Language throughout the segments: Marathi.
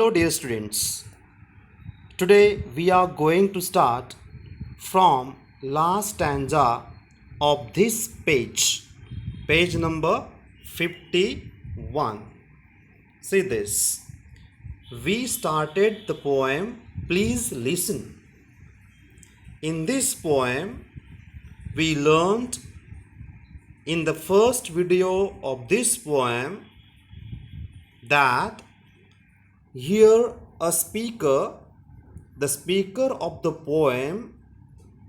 Hello, dear students. Today we are going to start from last stanza of this page, page number 51. See this. We started the poem. Please listen. In this poem, we learned in the first video of this poem that here a speaker, the speaker of the poem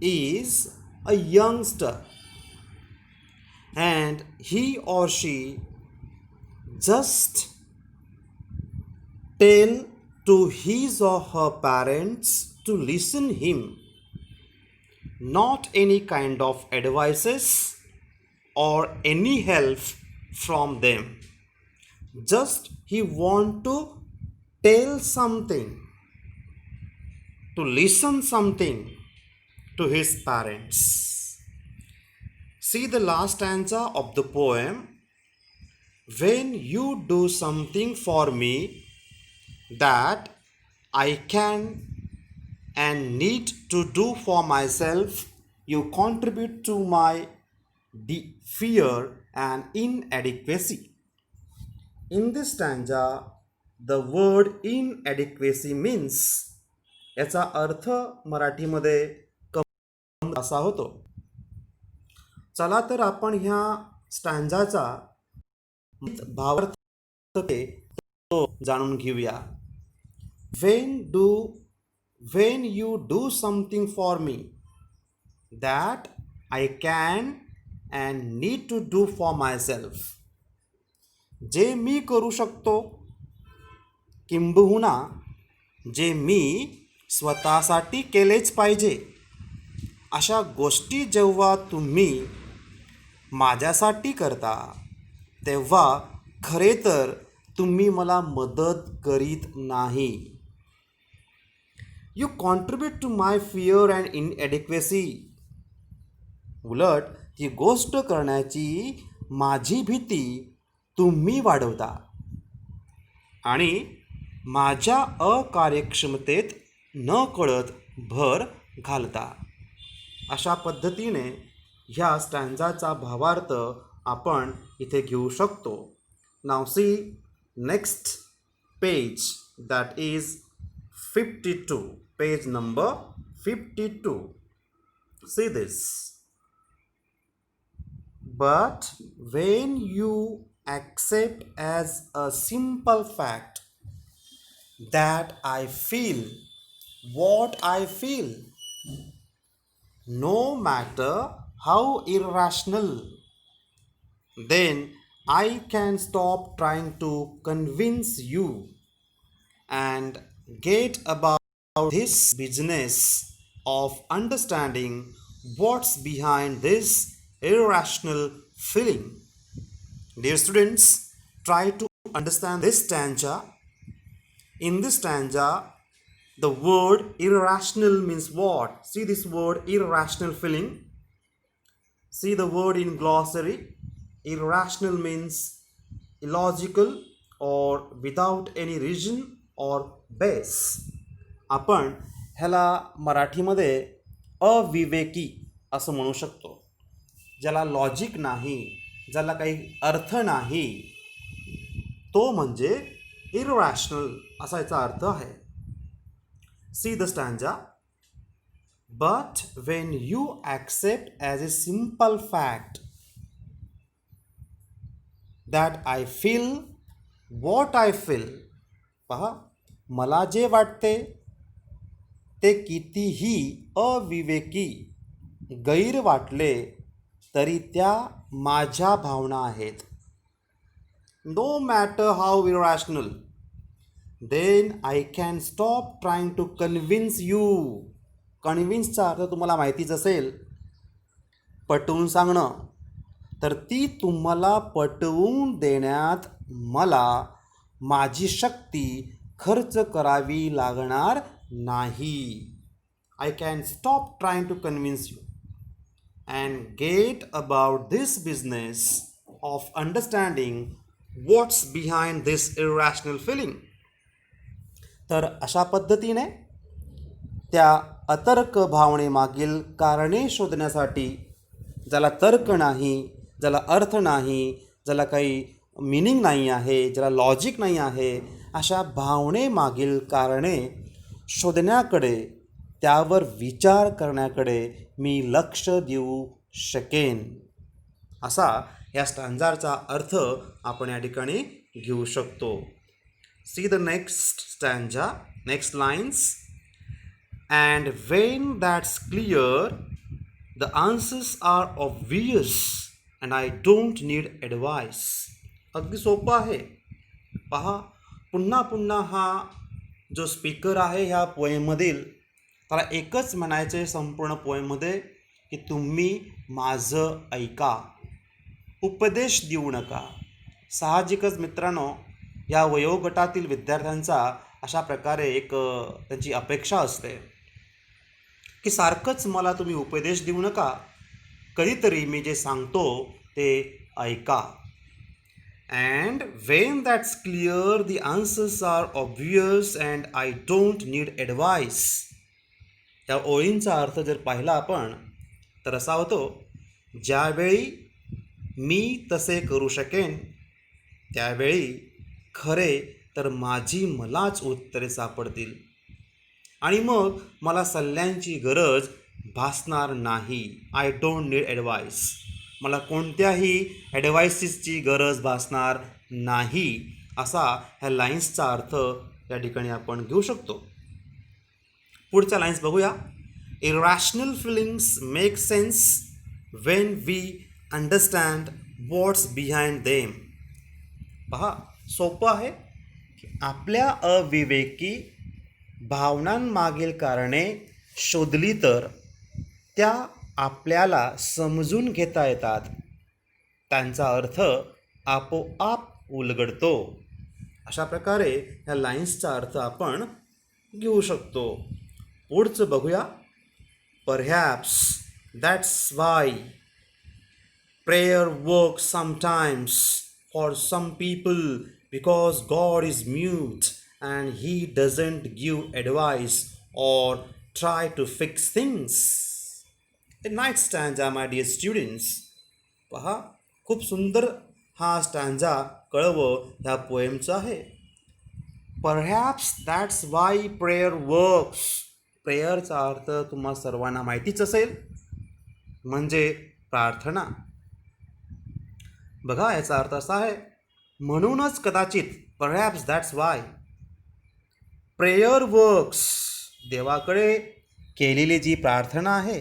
is a youngster, and he or she just tell to his or her parents to listen him, not any kind of advices or any help from them. Just he want to tell something, to listen something to his parents. See the last stanza of the poem. When you do something for me that I can and need to do for myself, you contribute to my fear and inadequacy. In this stanza, the word inadequacy means, याचा अर्थ मराठीमध्ये कम असा होतो. चला तर आपण ह्या स्टँजाचा भावार्थ जाणून घेऊया. When you do something for me that I can and need to do for myself, जे मी करू शकतो किंबहुना जे मी स्वतःसाठी केलेच पाहिजे, अशा गोष्टी जेव्हा तुम्ही माझ्यासाठी करता तेव्हा खरे तर तुम्ही मला मदत करीत नाही. You contribute to my fear and inadequacy. उलट ती गोष्ट करण्याची माझी भीती तुम्ही वाढवता आणि माझ्या अकार्यक्षमतेत न कळत भर घालता. अशा पद्धतीने ह्या स्टँजाचा भावार्थ आपण इथे घेऊ शकतो. नाव see next page, that is 52, page number 52. See this. But when you accept as a simple fact that I feel what I feel, no matter how irrational, then I can stop trying to convince you and get about this business of understanding what's behind this irrational feeling. Dear students, try to understand this stanza. In this stanza, the word irrational means what? See this word irrational feeling. See the word in glossary. Irrational means illogical or without any reason or base. आपण ह्याला मराठीमध्ये अविवेकी असं म्हणू शकतो. ज्याला लॉजिक नाही, ज्याला काही अर्थ नाही, तो म्हणजे irrational असा याचा अर्थ आहे. See the stanza. But when you accept as a simple fact that I feel what I feel, पहा, मला जे वाटते ते कितीही अविवेकी गैर वाटले तरी त्या माझ्या भावना आहेत. No matter how irrational, then I can stop trying to convince you. कन्व्हिन्सचा अर्थ तुम्हाला माहितीच असेल, पटवून सांगणं. तर ती तुम्हाला पटवून देण्यात मला माझी शक्ती खर्च करावी लागणार नाही. I can stop trying to convince you and get about this business of understanding what's behind this irrational feeling. तर अशा पद्धतीने त्या अतर्क भावनेमागील कारणे शोधण्यासाठी, ज्याला तर्क नाही, ज्याला अर्थ नाही, ज्याला काही मिनिंग नाही आहे, ज्याला लॉजिक नाही आहे, अशा भावनेमागील कारणे शोधण्याकडे, त्यावर विचार करण्याकडे मी लक्ष देऊ शकेन. असा या स्टँजाचा अर्थ आपण या ठिकाणी घेऊ शकतो. See the next stanza, next lines. And when that's clear, the answers are obvious and I don't need advice. अगदी सोपं आहे. पहा, पुन्हा पुन्हा हा जो स्पीकर आहे ह्या पोएममधील, त्याला एकच म्हणायचे संपूर्ण पोएममध्ये की तुम्ही माझं ऐका, उपदेश देऊ नका. साहजिकच मित्रांनो, या वयोगटातील विद्यार्थ्यांचा अशा प्रकारे एक त्यांची अपेक्षा असते की सारखंच मला तुम्ही उपदेश देऊ नका, कधीतरी मी जे सांगतो ते ऐका. And when that's clear the answers are obvious and I don't need advice. या ओळींचा अर्थ जर पाहिला आपण तर असा होतो, ज्यावेळी मी तसे करू शकेन त्यावेळी खरे तर माझी मलाच उत्तरे सापडतील आणि मग मला सल्ल्यांची गरज भासणार नाही. I don't need advice. मला कोणत्याही ॲडवाईसेसची गरज भासणार नाही, असा ह्या लाईन्सचा अर्थ या ठिकाणी आपण घेऊ शकतो. पुढच्या लाईन्स बघूया. Irrational feelings make sense when we understand what's behind them. पहा, सोपं आहे की आपल्या अविवेकी भावनांमागील कारणे शोधली तर त्या आपल्याला समजून घेता येतात, त्यांचा अर्थ आपोआप उलगडतो. अशा प्रकारे ह्या लाईन्सचा अर्थ आपण घेऊ शकतो. पुढचं बघूया. Perhaps that's why prayer work sometimes for some people because God is mute and he doesn't give advice or try to fix things. A nice stanza, my dear students. पहा, खूप सुंदर हा स्टँजा कळवं ह्या पोएमचा आहे. Perhaps that's why prayer works. प्रेयरचा अर्थ तुम्हा सर्वांना माहितीच असेल, म्हणजे प्रार्थना. बघा, याचा अर्थ असा आहे, म्हणूनच कदाचित, perhaps that's why prayer works, देवाकडे केलेली जी प्रार्थना आहे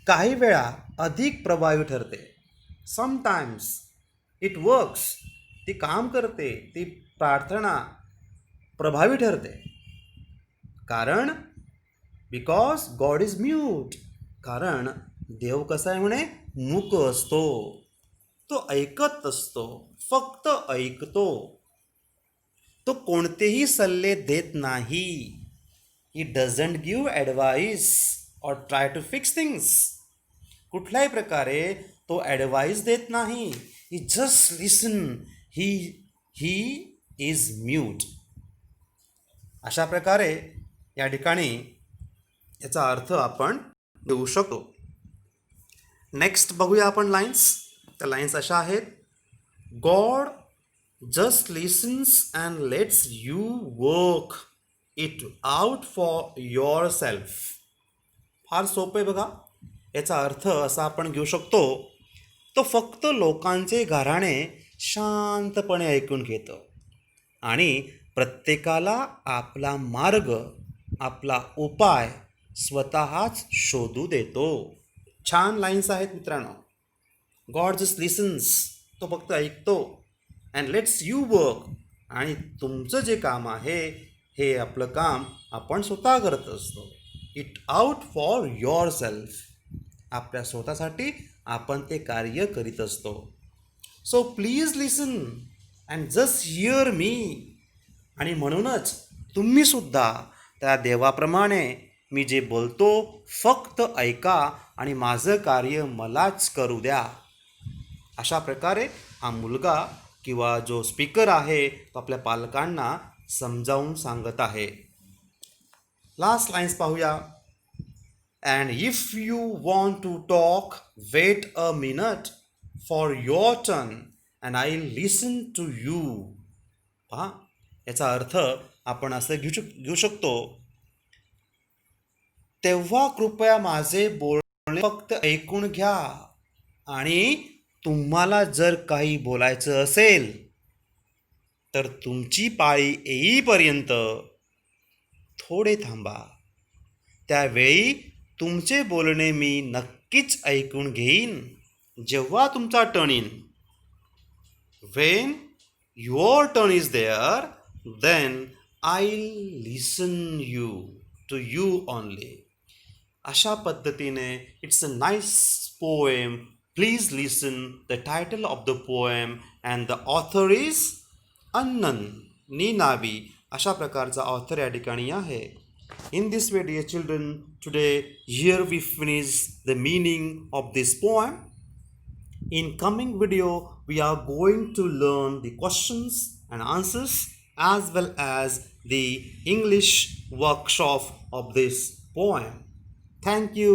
काही वेळा अधिक प्रभावी ठरते. समटाइम्स इट वर्क्स, ती काम करते, ती प्रार्थना प्रभावी ठरते. कारण बिकॉज गॉड इज म्यूट, कारण देव कसा आहे म्हणे, मूक असतो, तो ऐकत असतो, फक्त ऐकतो, तो कोणतेही सल्ले देत नाही. He doesn't give advice or try to fix things. कुठल्याही प्रकारे तो ॲडवाईस देत नाही. He just listen. He is mute. अशा प्रकारे या ठिकाणी याचा अर्थ आपण देऊ शकतो. नेक्स्ट बघूया आपण लाईन्स. त्या लाईन्स अशा आहेत. God just listens and lets you work it out for yourself. फार सोपं आहे बघा. याचा अर्थ असा आपण घेऊ शकतो, तो फक्त लोकांचे गाऱ्हाणे शांतपणे ऐकून घेतो आणि प्रत्येकाला आपला मार्ग, आपला उपाय स्वतःच शोधू देतो. छान लाईन्स आहेत मित्रांनो. गॉड जस्ट लिसन्स, तो फक्त ऐकतो, अँड लेट्स यू वर्क, आणि तुमचं जे काम आहे हे आपलं काम आपण स्वतः करत असतो. It out for yourself, आपल्या स्वतःसाठी आपण ते कार्य करीत असतो. So please listen and just hear me. आणि म्हणूनच तुम्हीसुद्धा त्या देवाप्रमाणे मी जे बोलतो फक्त ऐका आणि माझं कार्य मलाच करू द्या. अशा प्रकारे हा मुलगा किंवा जो स्पीकर आहे तो आपल्या पालकांना समजावून सांगत आहे. लास्ट लाईन्स पाहूया. And if you want to talk wait a minute for your turn and I listen to you. पहा, याचा अर्थ आपण असं घेऊ शकतो, तेव्हा कृपया माझे बोलणे फक्त ऐकून घ्या आणि तुम्हाला जर काही बोलायचं असेल तर तुमची पाळी येईपर्यंत थोडे थांबा. त्यावेळी तुमचे बोलणे मी नक्कीच ऐकून घेईन. जेव्हा तुमचा टर्न येईल, when your turn is there, then I'll listen to you only. अशा पद्धतीने it's a nice poem. Please listen the title of the poem and the author is Annan Ninavi. अशा प्रकारचा ऑथर या ठिकाणी आहे. In this way, dear children, today here we finish the meaning of this poem. In coming video, we are going to learn the questions and answers as well as the English workshop of this poem. Thank you.